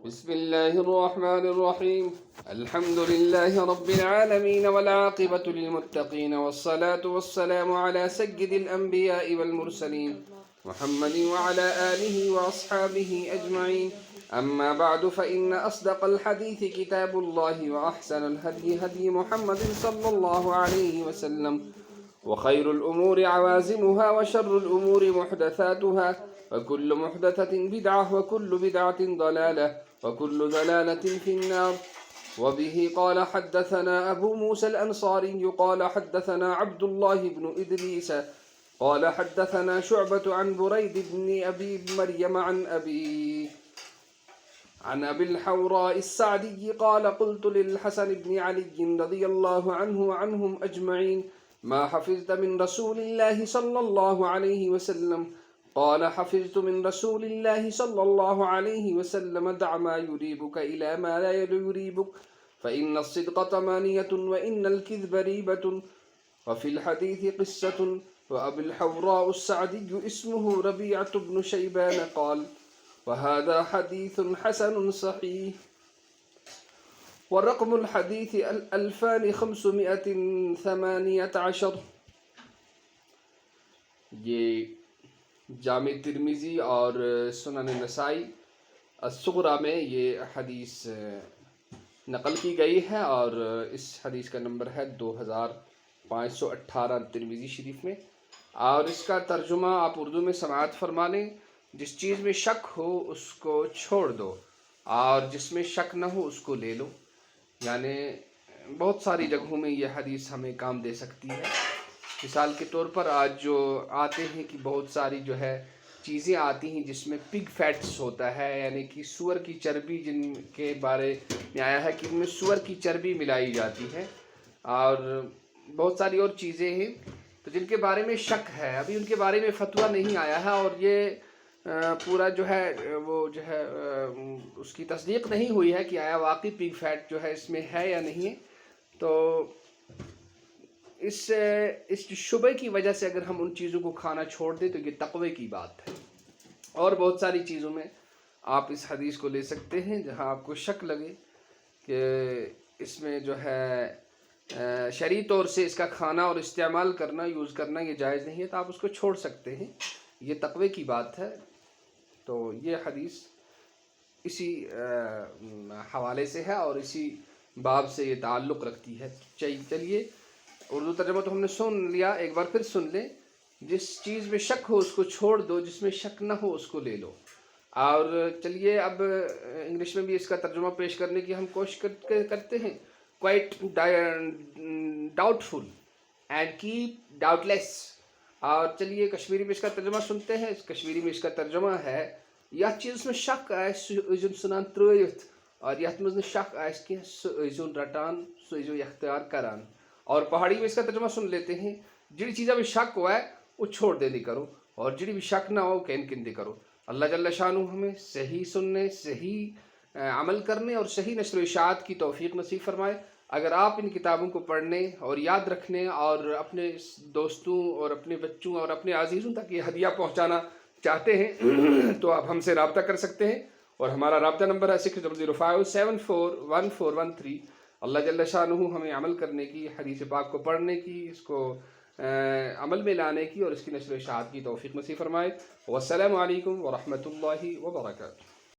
بسم الله الرحمن الرحيم. الحمد لله رب العالمين والعاقبة للمتقين والصلاة والسلام على سيد الأنبياء والمرسلين محمد وعلى آله وأصحابه أجمعين. أما بعد فإن أصدق الحديث كتاب الله وأحسن الهدي هدي محمد صلى الله عليه وسلم وخير الأمور عوازمها وشر الأمور محدثاتها وكل محدثة بدعة وكل بدعة ضلالة وكل ضلالة في النار. وبه قال حدثنا أبو موسى الأنصاري قال حدثنا عبد الله بن إدريس قال حدثنا شعبة عن بريد بن أبي مريم عن أبي الحوراء السعدي قال قلت للحسن بن علي رضي الله عنه وعنهم أجمعين ما حفظت من رسول الله صلى الله عليه وسلم؟ قال حفظت من رسول الله صلى الله عليه وسلم دع ما يريبك إلى ما لا يريبك فإن الصدق طمانية وإن الكذب ريبة. وفي الحديث قصة. وأبي الحوراء السعدي اسمه ربيعة بن شيبان قال وهذا حديث حسن صحيح. ورقم الحديث 2518. یہ جامع ترمذی اور سنن نسائی الصغریٰ میں یہ حدیث نقل کی گئی ہے اور اس حدیث کا نمبر ہے 2518 ترمذی شریف میں. اور اس کا ترجمہ آپ اردو میں سماعت فرما لیں. جس چیز میں شک ہو اس کو چھوڑ دو اور جس میں شک نہ ہو اس کو لے لو. یعنی بہت ساری جگہوں میں یہ حدیث ہمیں کام دے سکتی ہے. مثال کے طور پر آج جو آتے ہیں کہ بہت ساری جو ہے چیزیں آتی ہیں جس میں پگ فیٹس ہوتا ہے، یعنی کہ سور کی چربی، جن کے بارے میں آیا ہے کہ ان میں سور کی چربی ملائی جاتی ہے، اور بہت ساری اور چیزیں ہیں تو جن کے بارے میں شک ہے. ابھی ان کے بارے میں فتویٰ نہیں آیا ہے اور یہ پورا جو ہے وہ جو ہے اس کی تصدیق نہیں ہوئی ہے کہ آیا واقعی پگ فیٹ جو ہے اس میں ہے یا نہیں ہے. تو اس شبہ کی وجہ سے اگر ہم ان چیزوں کو کھانا چھوڑ دیں تو یہ تقوی کی بات ہے. اور بہت ساری چیزوں میں آپ اس حدیث کو لے سکتے ہیں جہاں آپ کو شک لگے کہ اس میں جو ہے شرعی طور سے اس کا کھانا اور استعمال کرنا، یوز کرنا یہ جائز نہیں ہے، تو آپ اس کو چھوڑ سکتے ہیں. یہ تقوی کی بات ہے. تو یہ حدیث اسی حوالے سے ہے اور اسی باب سے یہ تعلق رکھتی ہے. چلیے اردو ترجمہ تو ہم نے سن لیا، ایک بار پھر سن لیں. جس چیز میں شک ہو اس کو چھوڑ دو، جس میں شک نہ ہو اس کو لے لو. اور چلیے اب انگلش میں بھی اس کا ترجمہ پیش کرنے کی ہم کوشش کرتے ہیں. Quite doubtful and keep doubtless. اور چلیے کشمیری میں اس کا ترجمہ سنتے ہیں. کشمیری میں اس کا ترجمہ ہے یتھ چیز میں شک آئے سہ ٲسۍزیون ژھٕنان ترٛٲوِتھ اور یتھ منٛز نہٕ شک آئے کینٛہہ سہ ٲسۍزیون رٹان، سہ ٲسۍزیو اختیار کران. اور پہاڑی میں اس کا ترجمہ سن لیتے ہیں. جڑی چیزیں بھی شک ہوا ہے وہ چھوڑ دے دی کرو، اور جڑی بھی شک نہ ہو کین کن دے کرو. اللہ جل شانہ ہمیں صحیح سننے، صحیح عمل کرنے اور صحیح نشر و اشاعت کی توفیق نصیب فرمائے. اگر آپ ان کتابوں کو پڑھنے اور یاد رکھنے اور اپنے دوستوں اور اپنے بچوں اور اپنے عزیزوں تک یہ ہدیہ پہنچانا چاہتے ہیں تو آپ ہم سے رابطہ کر سکتے ہیں. اور ہمارا رابطہ نمبر ہے 6005741413. اللہ جل شانہ ہمیں عمل کرنے کی، حدیث پاک کو پڑھنے کی، اس کو عمل میں لانے کی اور اس کی نشر و اشاعت کی توفیق نصیب فرمائے. والسلام علیکم ورحمۃ اللہ وبرکاتہ.